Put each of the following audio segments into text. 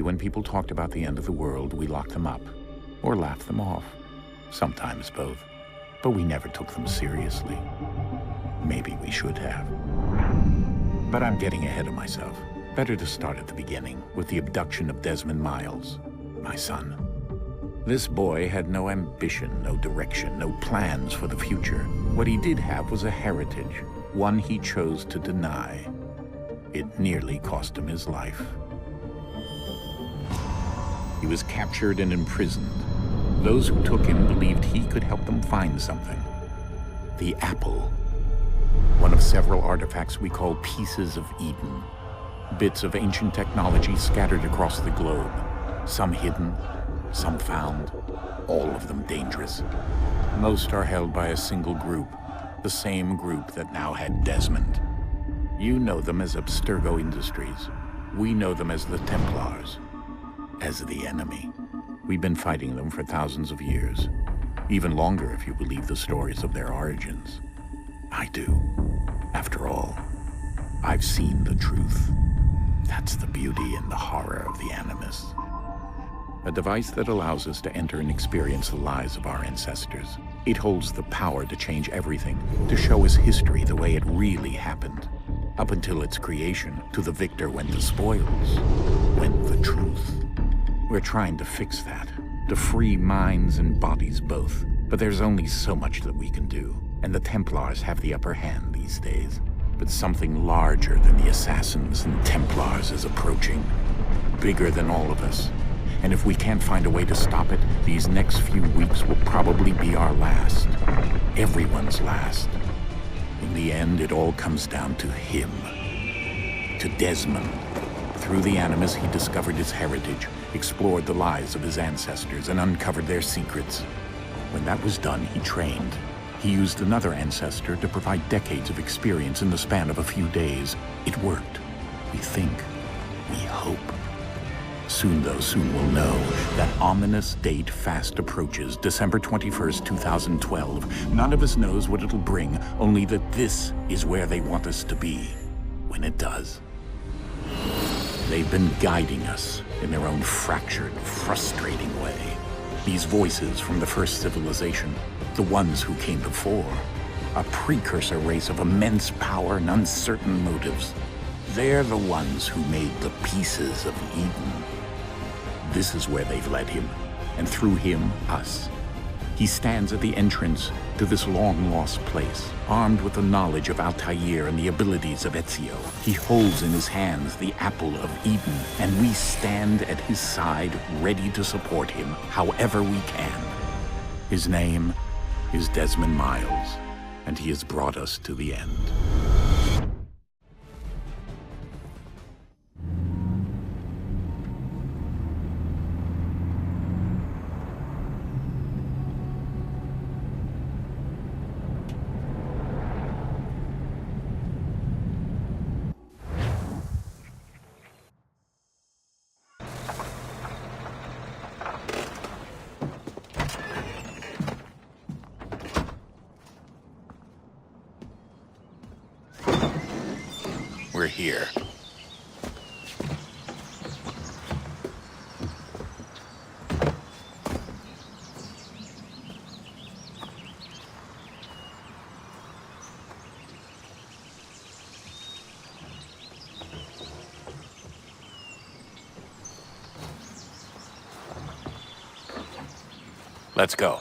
When people talked about the end of the world, we locked them up, or laughed them off. Sometimes both. But we never took them seriously. Maybe we should have. But I'm getting ahead of myself. Better to start at the beginning, with the abduction of Desmond Miles, my son. This boy had no ambition, no direction, no plans for the future. What he did have was a heritage, one he chose to deny. It nearly cost him his life. He was captured and imprisoned. Those who took him believed he could help them find something. The apple. One of several artifacts we call pieces of Eden. Bits of ancient technology scattered across the globe. Some hidden, some found, all of them dangerous. Most are held by a single group, the same group that now had Desmond. You know them as Abstergo Industries. We know them as the Templars, as the enemy. We've been fighting them for thousands of years, even longer if you believe the stories of their origins. I do. After all, I've seen the truth. That's the beauty and the horror of the Animus. A device that allows us to enter and experience the lives of our ancestors. It holds the power to change everything, to show us history the way it really happened. Up until its creation, to the victor went the spoils, went the truth. We're trying to fix that, to free minds and bodies both. But there's only so much that we can do, and the Templars have the upper hand these days. But something larger than the Assassins and Templars is approaching, bigger than all of us. And if we can't find a way to stop it, these next few weeks will probably be our last. Everyone's last. In the end, it all comes down to him. To Desmond. Through the Animus, he discovered his heritage, explored the lives of his ancestors, and uncovered their secrets. When that was done, he trained. He used another ancestor to provide decades of experience in the span of a few days. It worked. We think. We hope. Soon, though, soon we'll know. That ominous date fast approaches, December 21st, 2012. None of us knows what it'll bring, only that this is where they want us to be, when it does. They've been guiding us in their own fractured, frustrating way. These voices from the first civilization, the ones who came before, a precursor race of immense power and uncertain motives. They're the ones who made the pieces of Eden. This is where they've led him, and through him, us. He stands at the entrance to this long-lost place, armed with the knowledge of Altair and the abilities of Ezio. He holds in his hands the apple of Eden, and we stand at his side, ready to support him however we can. His name is Desmond Miles, and he has brought us to the end. We're here. Let's go.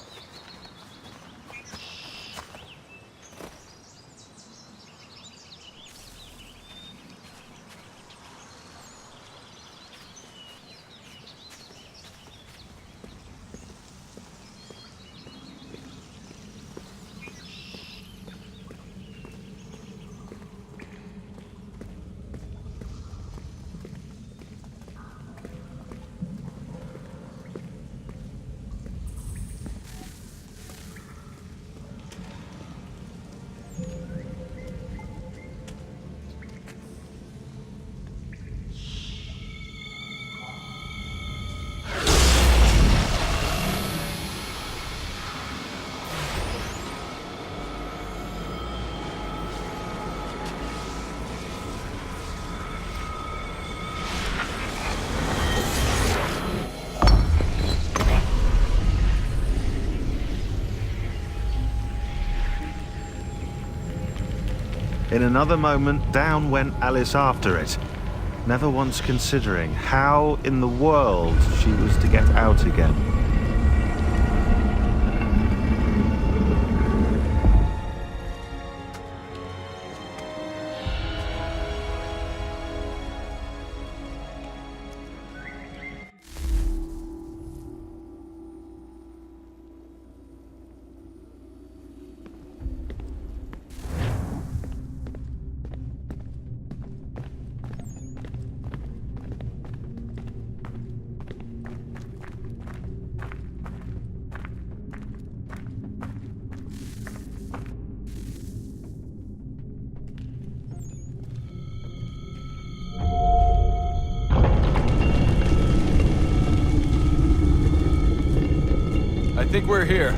In another moment, down went Alice after it, never once considering how in the world she was to get out again. I think we're here.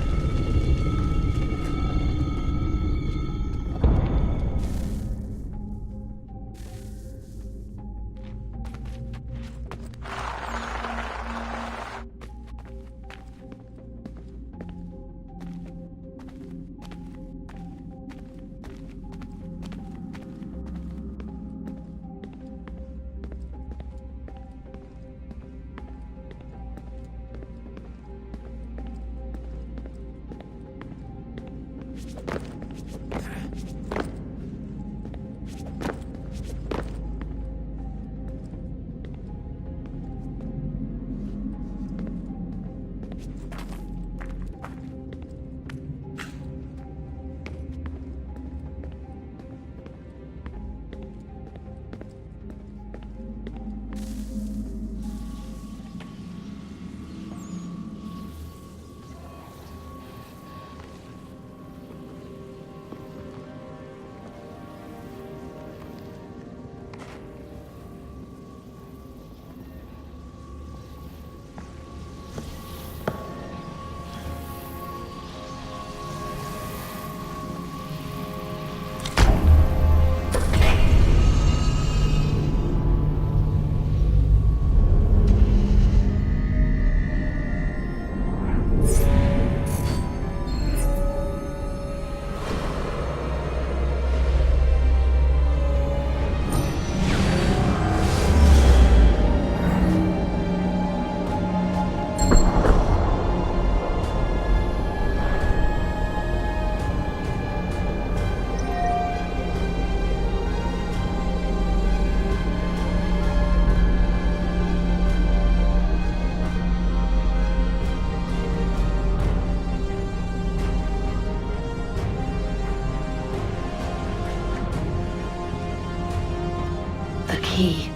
Key.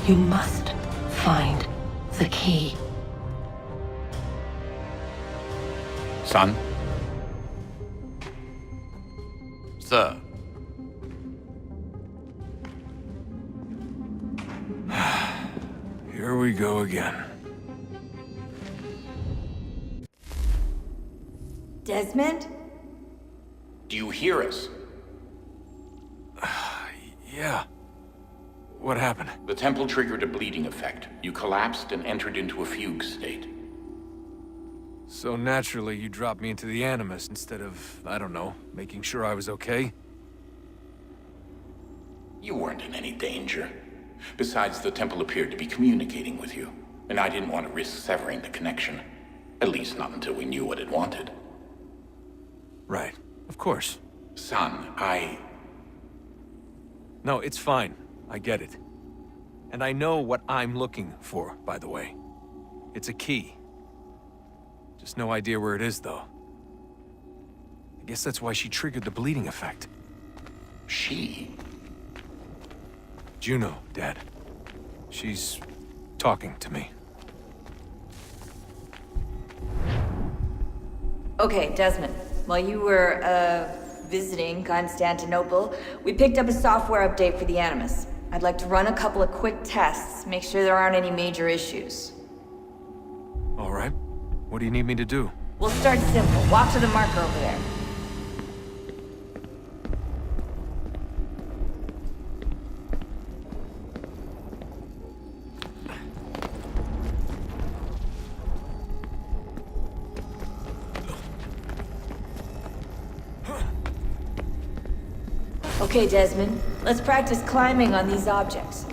You must find the key. Son? Sir. Here we go again. Desmond? Do you hear us? Yeah. What happened? The temple triggered a bleeding effect. You collapsed and entered into a fugue state. So naturally, you dropped me into the Animus instead of, I don't know, making sure I was okay? You weren't in any danger. Besides, the temple appeared to be communicating with you, and I didn't want to risk severing the connection. At least not until we knew what it wanted. Right. Of course. Son, No, it's fine. I get it. And I know what I'm looking for, by the way. It's a key. Just no idea where it is, though. I guess that's why she triggered the bleeding effect. She? Juno, Dad. She's talking to me. Okay, Desmond. While you were, visiting Constantinople, we picked up a software update for the Animus. I'd like to run a couple of quick tests, make sure there aren't any major issues. All right. What do you need me to do? We'll start simple. Walk to the marker over there. Okay, Desmond. Let's practice climbing on these objects.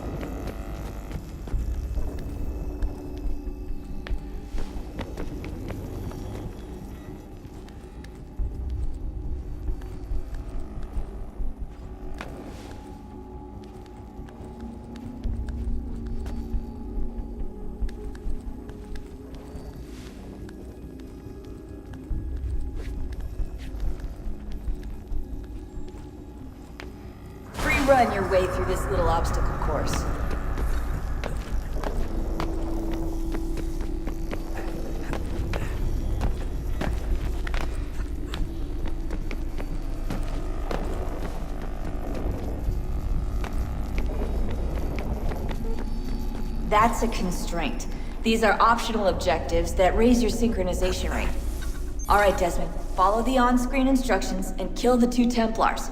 Run your way through this little obstacle course. That's a constraint. These are optional objectives that raise your synchronization rate. All right, Desmond, follow the on-screen instructions and kill the 2 Templars.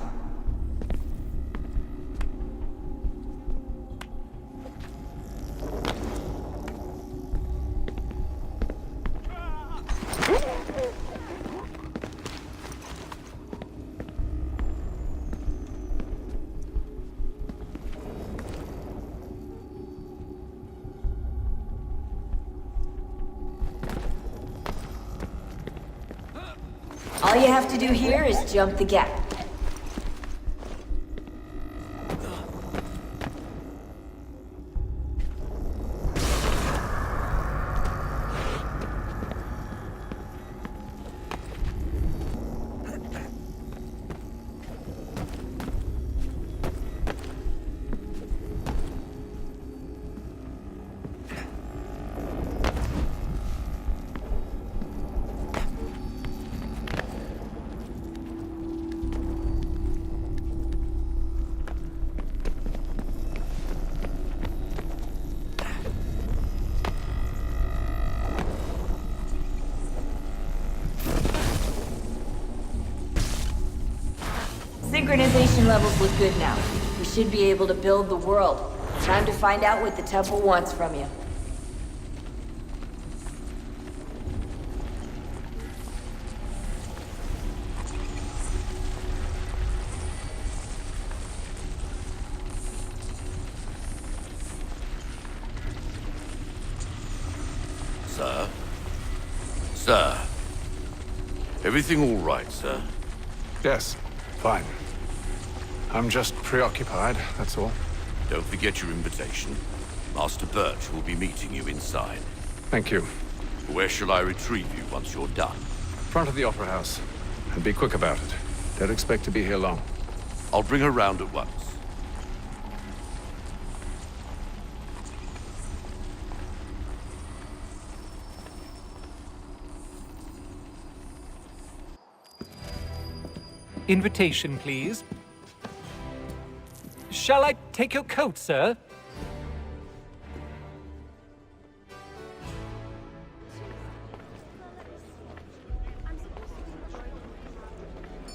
All you have to do here is jump the gap. Synchronization levels look good now. We should be able to build the world. Time to find out what the temple wants from you. Sir? Sir? Everything all right, sir? Yes, fine. I'm just preoccupied, that's all. Don't forget your invitation. Master Birch will be meeting you inside. Thank you. Where shall I retrieve you once you're done? Front of the Opera House. And be quick about it. Don't expect to be here long. I'll bring her round at once. Invitation, please. Shall I take your coat, sir?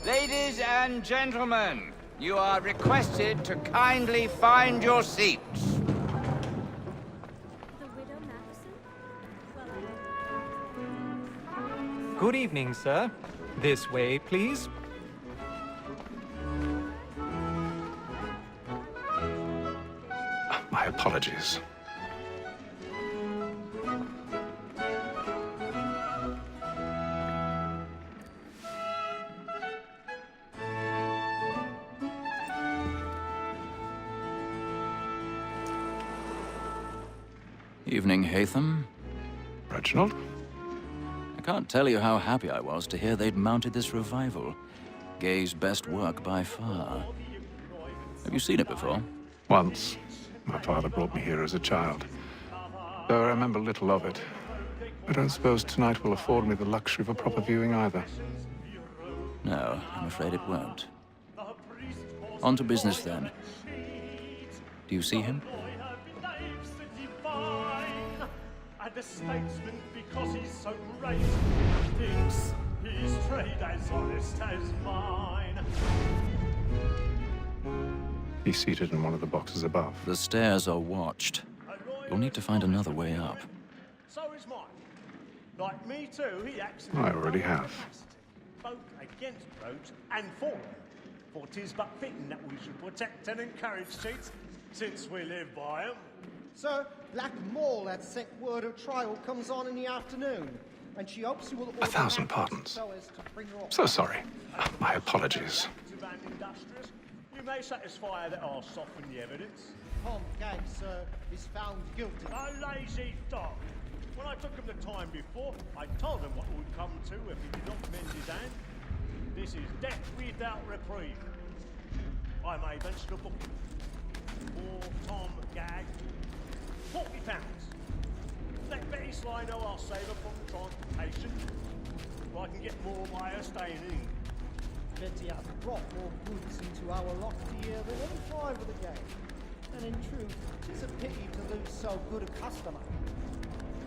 Ladies and gentlemen, you are requested to kindly find your seats. Good evening, sir. This way, please. My apologies. Evening, Haytham. Reginald? I can't tell you how happy I was to hear they'd mounted this revival. Gay's best work by far. Have you seen it before? Once. My father brought me here as a child. Though I remember little of it. I don't suppose tonight will afford me the luxury of a proper viewing either. No, I'm afraid it won't. On to business, then. Do you see him? And a statesman because he's so great. Thinks his trade as honest as mine. He's seated in one of the boxes above. The stairs are watched. You'll need to find another way up. So is mine. Like me too, he acts. I already have. Both against roads and for them. For 'tis but fitting that we should protect and encourage cheats, since we live by 'em. Sir, Black Mole had sent word her trial comes on in the afternoon, and she hopes you will order 1,000 pardons. So sorry. My apologies. And industrious, you may satisfy that I'll soften the evidence. Tom Gag, sir, is found guilty. A lazy dog. When I took him the time before, I told him what would come to if he did not mend his hand. This is death without reprieve. I may venture to book him. For Tom Gag, £40. Let Betty Sly know I'll save her from transportation. Or I can get more by her staying in. Betty has brought more goods into our lot here than any five of the game. And in truth, it's a pity to lose so good a customer.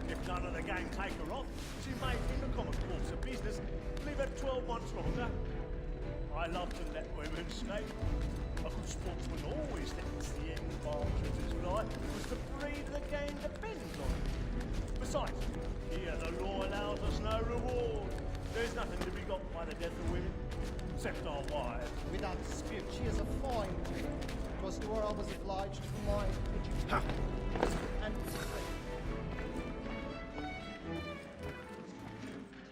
If none of the gang take her off, she may, in the common course of business, leave her 12 months longer. I love to let women escape. A good sportsman always lets the end partridges fly, because the breed of the game depends on it. Besides, here the law allows us no reward. There's nothing to be got by the death of women, except our wives. Without dispute, she is a fine woman. Because to her I was obliged for my education and discipline.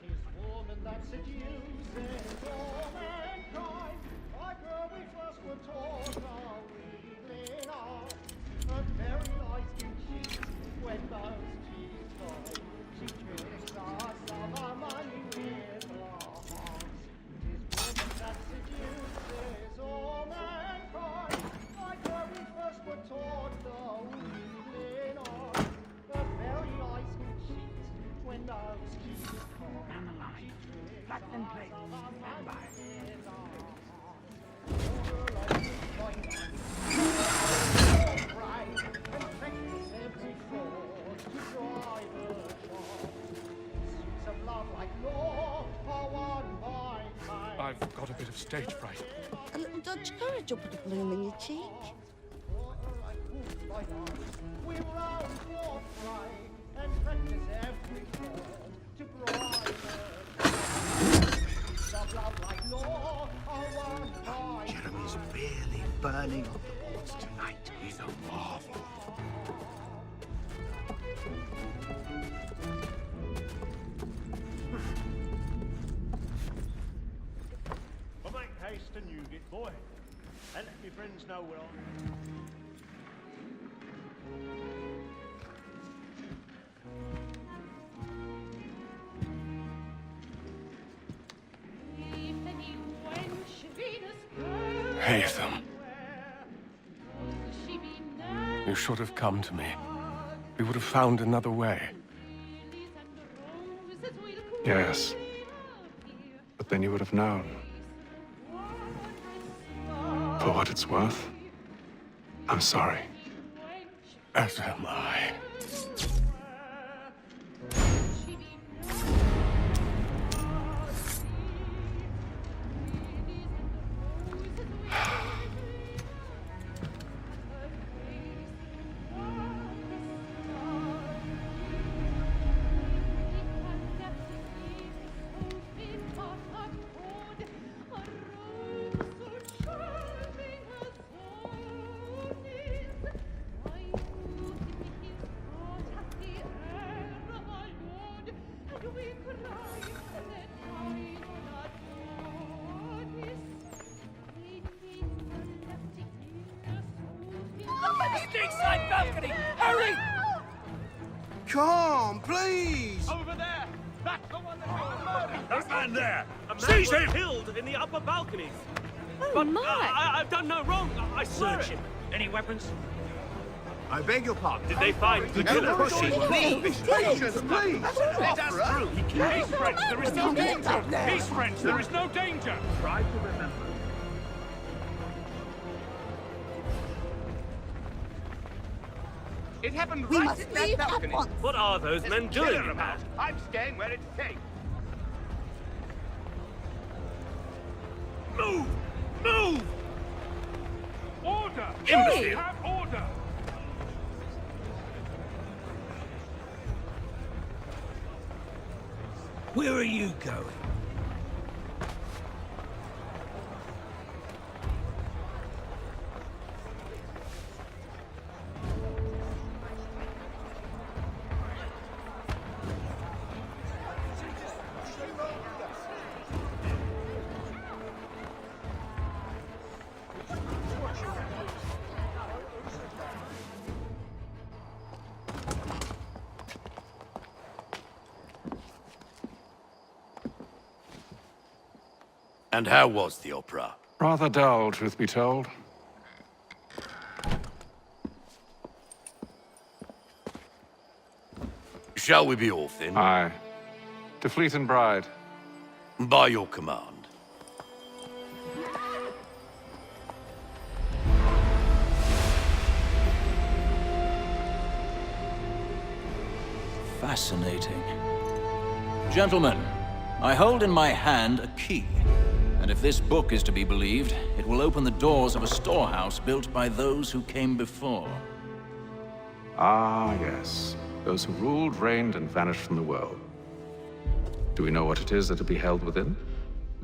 'Tis woman that seduces all mankind. Like her we first were taught our evening hour. Her very eyes can cheat when those cheats fall. She tricks us of our money with her hearts. 'Tis woman that seduces all mankind. Like her we first were taught the evening hour. Her very eyes can cheat when those cheats fall. Black and plate, stand by. I've got a bit of stage fright. A little Dutch courage will put a bloom in your cheek. We round forthright and practice every word to bribe of love like law, Jeremy's really burning up the boards tonight. He's a marvel. Well, make haste and you get boy, and let me friends know where I am. Haytham. You should have come to me. We would have found another way. Yes. But then you would have known. For what it's worth, I'm sorry. As am I. Stateside balcony! Hurry! Come, please! Over there! That's the one that was murdered! That man there! A man Seize was him! killed in the upper balconies! Oh, but my! I've done no wrong, I swear Search it. him. Any weapons? I beg your pardon. Did they find the No killer? pushing, please! Patience, please! Let us through! Peace, friends, there is no danger! Peace, friends, there is no danger! Try to remember. It happened We right must in that leave at balcony. once. What are those men doing in about. that? I'm staying where it's safe. Move! Move! Order! Imbecile! Have order! Where are you going? And how was the opera? Rather dull, truth be told. Shall we be off then? Aye. To Fleet and Bride. By your command. Fascinating. Gentlemen, I hold in my hand a key. And if this book is to be believed, it will open the doors of a storehouse built by those who came before. Ah, yes. Those who ruled, reigned, and vanished from the world. Do we know what it is that will be held within?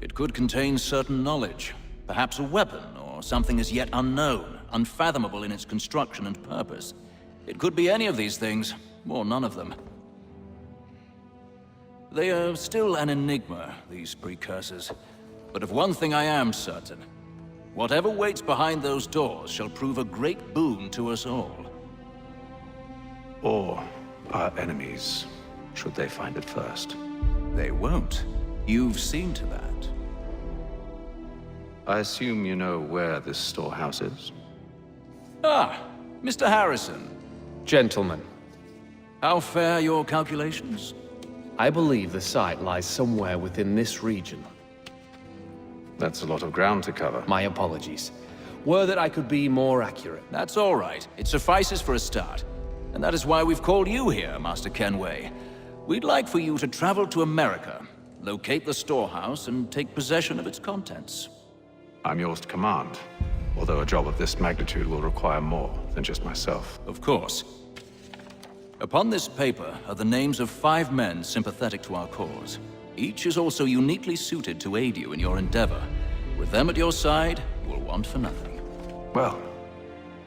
It could contain certain knowledge. Perhaps a weapon, or something as yet unknown, unfathomable in its construction and purpose. It could be any of these things, or none of them. They are still an enigma, these precursors. But of one thing I am certain. Whatever waits behind those doors shall prove a great boon to us all. Or our enemies, should they find it first. They won't. You've seen to that. I assume you know where this storehouse is? Ah, Mr. Harrison. Gentlemen. How fare your calculations? I believe the site lies somewhere within this region. That's a lot of ground to cover. My apologies. Were that I could be more accurate. That's all right. It suffices for a start. And that is why we've called you here, Master Kenway. We'd like for you to travel to America, locate the storehouse, and take possession of its contents. I'm yours to command, although a job of this magnitude will require more than just myself. Of course. Upon this paper are the names of 5 men sympathetic to our cause. Each is also uniquely suited to aid you in your endeavor. With them at your side, you will want for nothing. Well,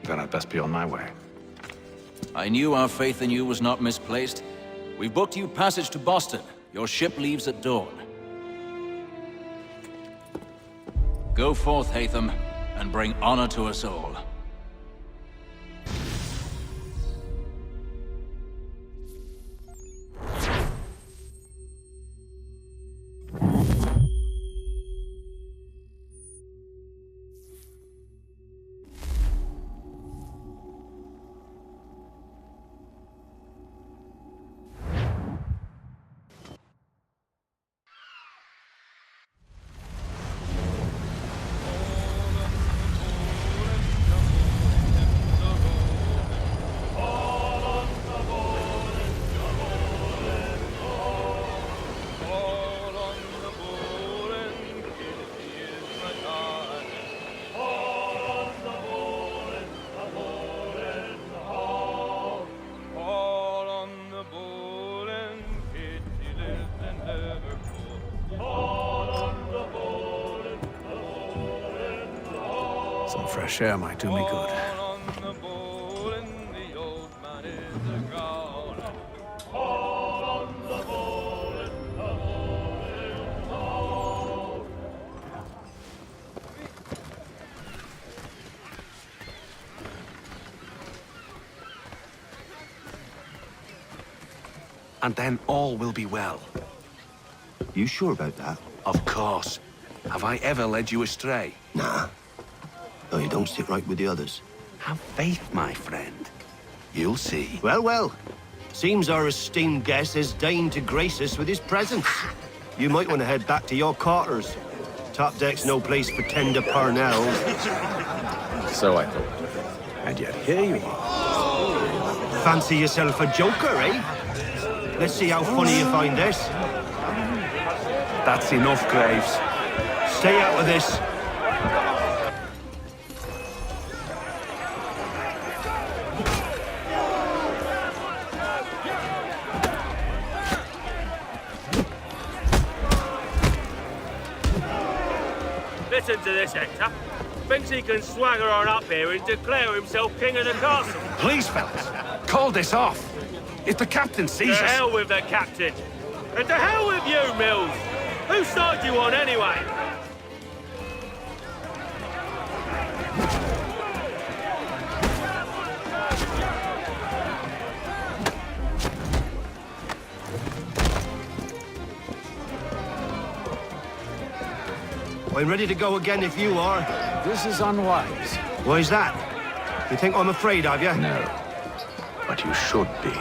then I'd best be on my way. I knew our faith in you was not misplaced. We've booked you passage to Boston. Your ship leaves at dawn. Go forth, Haytham, and bring honor to us all. Some fresh air might do me good. And then all will be well. You sure about that? Of course. Have I ever led you astray? Nah. No, you don't sit right with the others. Have faith, my friend. You'll see. Well, well. Seems our esteemed guest has deigned to grace us with his presence. You might want to head back to your quarters. Top deck's no place for tender parnells. So I thought. And yet here you are. Fancy yourself a joker, eh? Let's see how funny you find this. That's enough, Graves. Stay out of this. Listen to this, Hector. Thinks he can swagger on up here and declare himself king of the castle. Please, fellas, call this off. If the captain sees us... To hell with the captain. And to hell with you, Mills. Whose side you on, anyway? I'm ready to go again if you are. This is unwise. Why's that? You think I'm afraid of you? No, but you should be.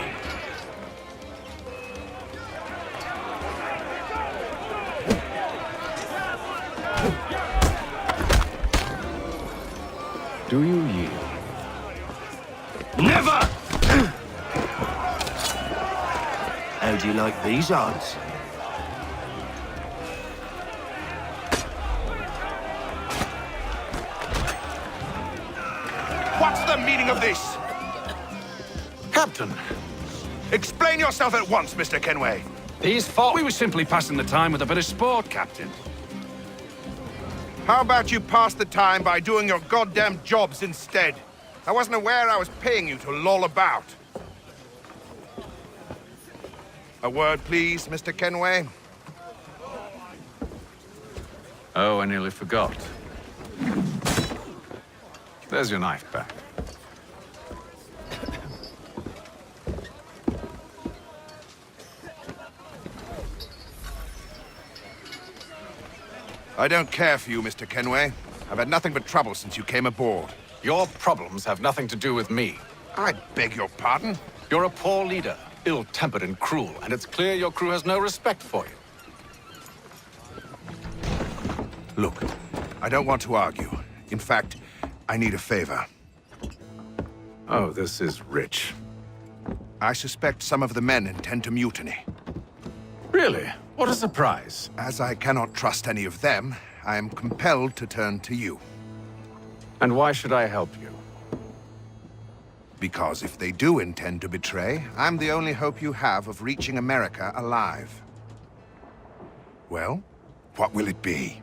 Do you yield? Never! How do you like these odds? What's the meaning of this? Captain! Explain yourself at once, Mr. Kenway. These fought. We were simply passing the time with a bit of sport, Captain. How about you pass the time by doing your goddamn jobs instead? I wasn't aware I was paying you to loll about. A word, please, Mr. Kenway. Oh, I nearly forgot. There's your knife back. I don't care for you, Mr. Kenway. I've had nothing but trouble since you came aboard. Your problems have nothing to do with me. I beg your pardon? You're a poor leader, ill-tempered and cruel, and it's clear your crew has no respect for you. Look, I don't want to argue. In fact, I need a favor. Oh, this is rich. I suspect some of the men intend to mutiny. Really? What a surprise. As I cannot trust any of them, I am compelled to turn to you. And why should I help you? Because if they do intend to betray, I'm the only hope you have of reaching America alive. Well, what will it be?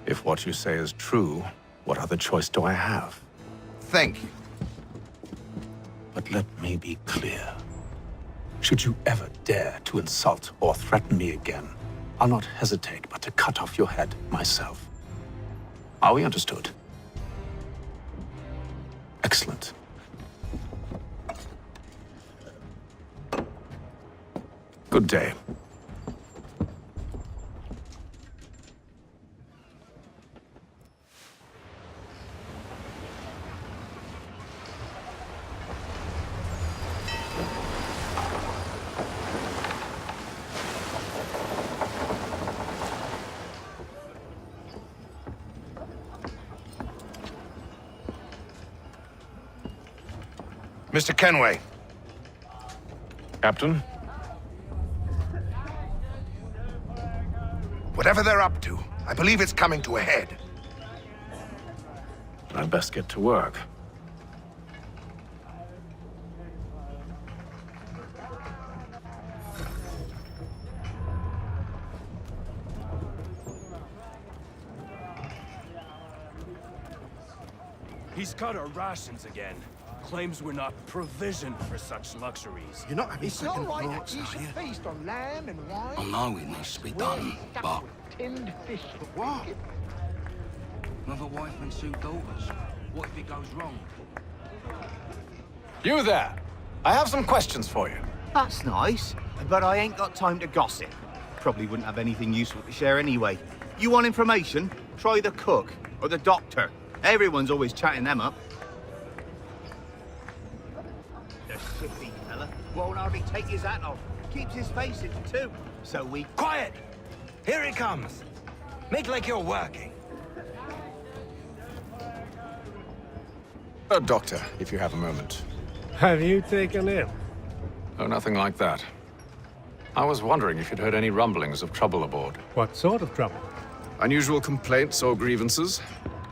If what you say is true, what other choice do I have? Thank you. But let me be clear. Should you ever dare to insult or threaten me again, I'll not hesitate but to cut off your head myself. Are we understood? Excellent. Good day. Mr. Kenway. Captain? Whatever they're up to, I believe it's coming to a head. I'd best get to work. He's cut our rations again. Claims we're not provisioned for such luxuries. You're not having It's second not right thoughts, that you are should you? feast on lamb and wine. I know it needs to be done, but... Tinned fish. What? Mother, wife and 2 daughters. What if it goes wrong? You there! I have some questions for you. That's nice, but I ain't got time to gossip. Probably wouldn't have anything useful to share anyway. You want information? Try the cook or the doctor. Everyone's always chatting them up. The shifty fella won't hardly take his hat off. Keeps his face in too. So we... Quiet! Here he comes. Make like you're working. Doctor, if you have a moment. Have you taken him? Oh, nothing like that. I was wondering if you'd heard any rumblings of trouble aboard. What sort of trouble? Unusual complaints or grievances?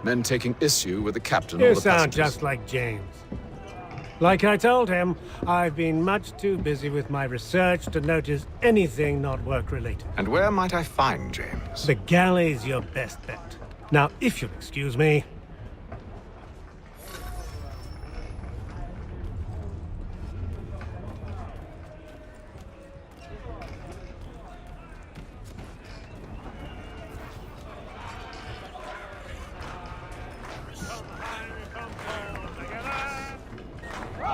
Men taking issue with the captain or You the sound passengers? just like James. Like I told him, I've been much too busy with my research to notice anything not work-related. And where might I find James? The galley's your best bet. Now, if you'll excuse me...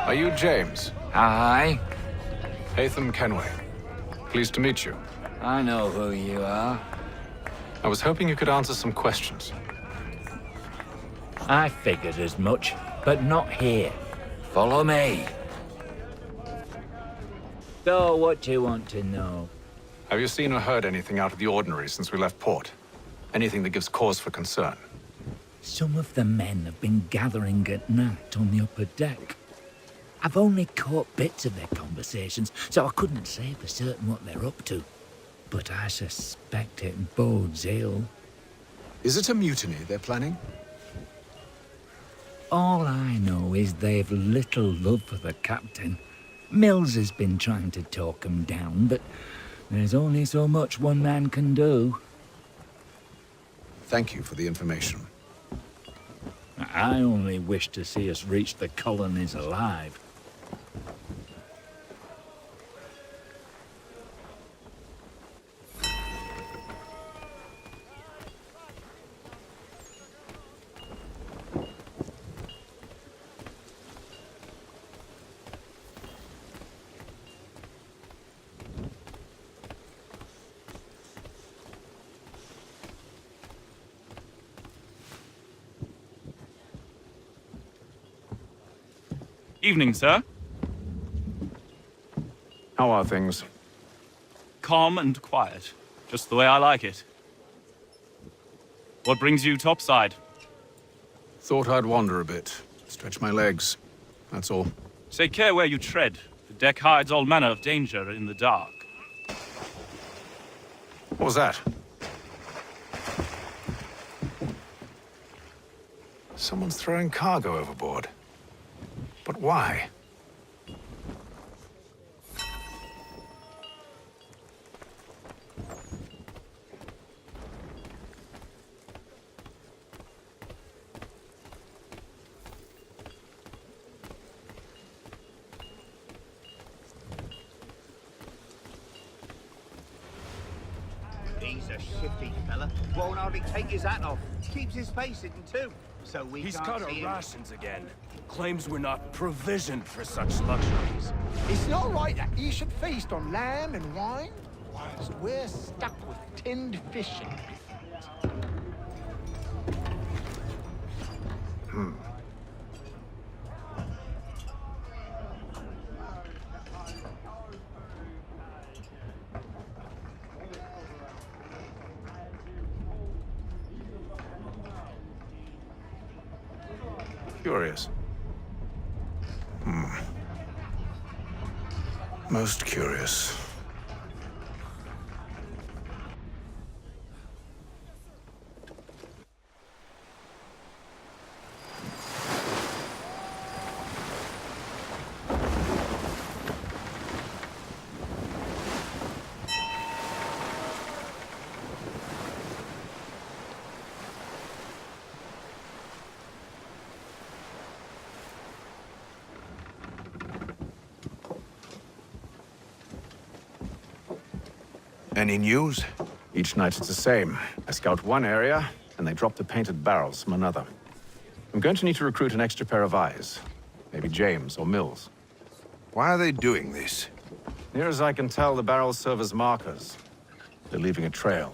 Are you James? Aye. Haytham Kenway. Pleased to meet you. I know who you are. I was hoping you could answer some questions. I figured as much, but not here. Follow me. So, what do you want to know? Have you seen or heard anything out of the ordinary since we left port? Anything that gives cause for concern? Some of the men have been gathering at night on the upper deck. I've only caught bits of their conversations, so I couldn't say for certain what they're up to. But I suspect it bodes ill. Is it a mutiny they're planning? All I know is they've little love for the captain. Mills has been trying to talk him down, but there's only so much one man can do. Thank you for the information. I only wish to see us reach the colonies alive. Evening, sir. How are things? Calm and quiet. Just the way I like it. What brings you topside? Thought I'd wander a bit. Stretch my legs. That's all. Take care where you tread. The deck hides all manner of danger in the dark. What was that? Someone's throwing cargo overboard. But why? He's a shifty fella. Won't hardly take his hat off. Keeps his face hidden too. So He's can't cut our see him. rations again. Claims we're not provisioned for such luxuries. It's not right that he should feast on lamb and wine, whilst we're stuck with tinned fish and Curious. Most curious. Any news? Each night it's the same. I scout one area, and they drop the painted barrels from another. I'm going to need to recruit an extra pair of eyes. Maybe James or Mills. Why are they doing this? Near as I can tell, the barrels serve as markers. They're leaving a trail.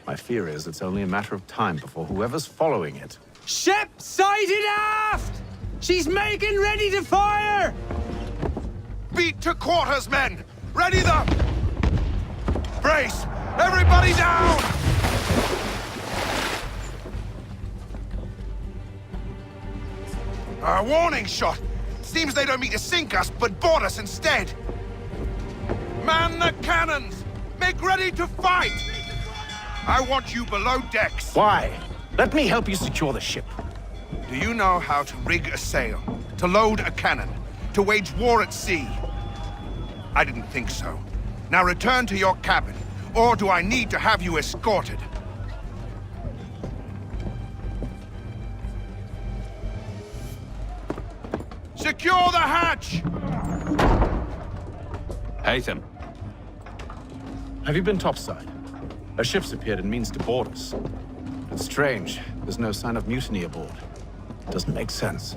My fear is it's only a matter of time before whoever's following it... Ship sighted aft! She's making ready to fire! Beat to quarters, men! Ready the... Brace! Everybody down! A warning shot! Seems they don't mean to sink us, but board us instead! Man the cannons! Make ready to fight! I want you below decks. Why? Let me help you secure the ship. Do you know how to rig a sail? To load a cannon? To wage war at sea? I didn't think so. Now return to your cabin, or do I need to have you escorted? Secure the hatch! Haytham. Have you been topside? A ship's appeared and means to board us. It's strange. There's no sign of mutiny aboard. Doesn't make sense.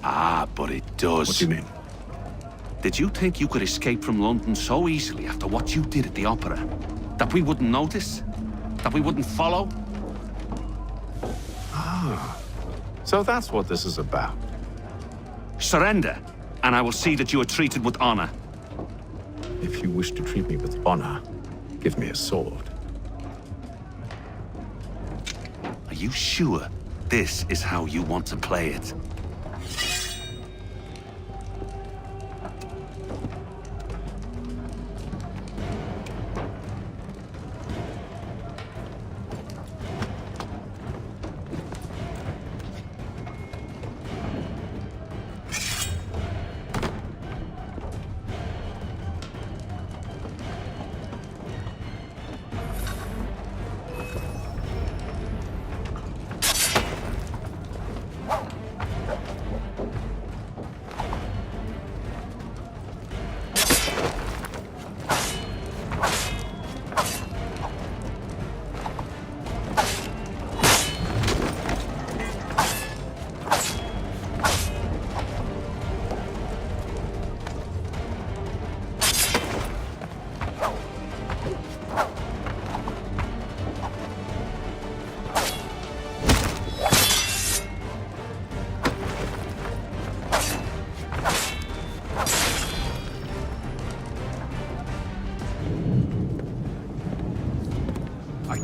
Ah, but it does. What do you mean? Did you think you could escape from London so easily after what you did at the opera? That we wouldn't notice? That we wouldn't follow? Ah, so that's what this is about. Surrender, and I will see that you are treated with honor. If you wish to treat me with honor, give me a sword. Are you sure this is how you want to play it?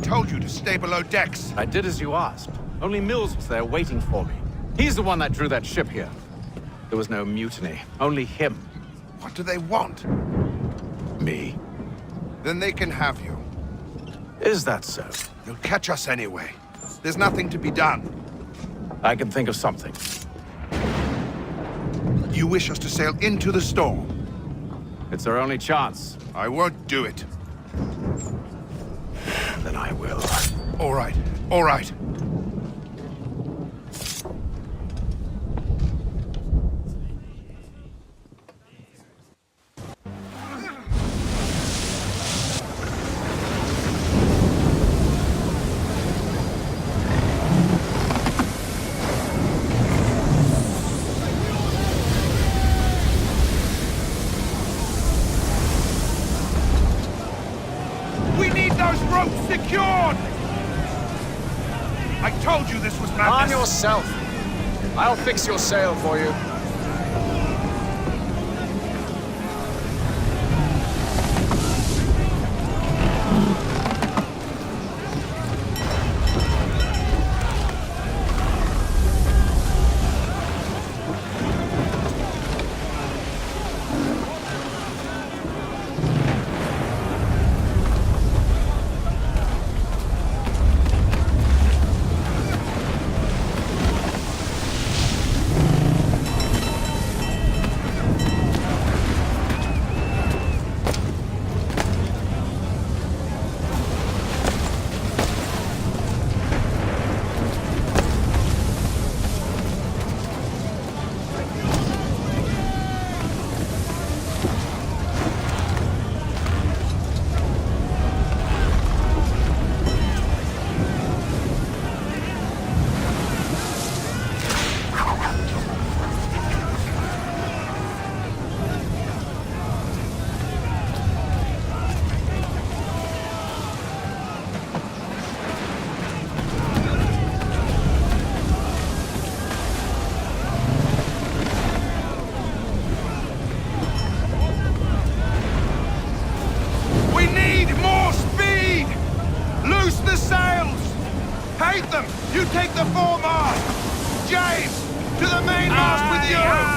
Told you to stay below decks. I did as you asked. Only Mills was there waiting for me. He's the one that drew that ship here. There was no mutiny, only him. What do they want? Me. Then they can have you. Is that so? You'll catch us anyway. There's nothing to be done. I can think of something. You wish us to sail into the storm? It's our only chance. I won't do it. Then I will. All right, all right. Secured! I told you this was madness. Arm yourself. I'll fix your sail for you. Haytham, you take the foremast! James, to the mainmast with you!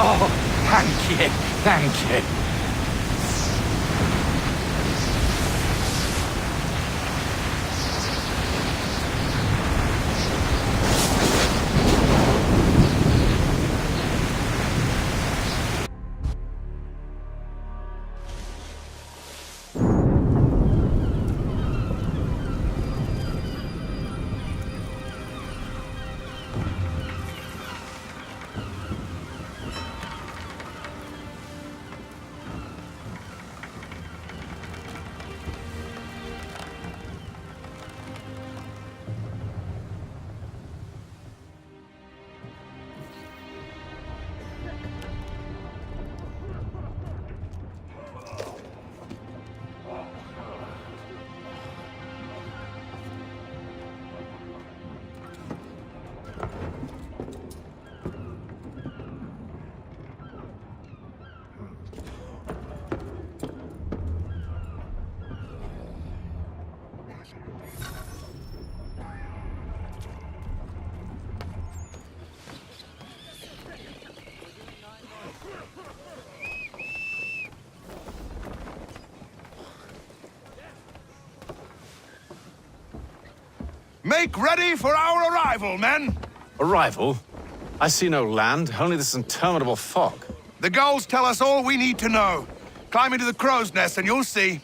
Oh, thank you, thank you. Make ready for our arrival, men! Arrival? I see no land, only this interminable fog. The gulls tell us all we need to know. Climb into the crow's nest and you'll see.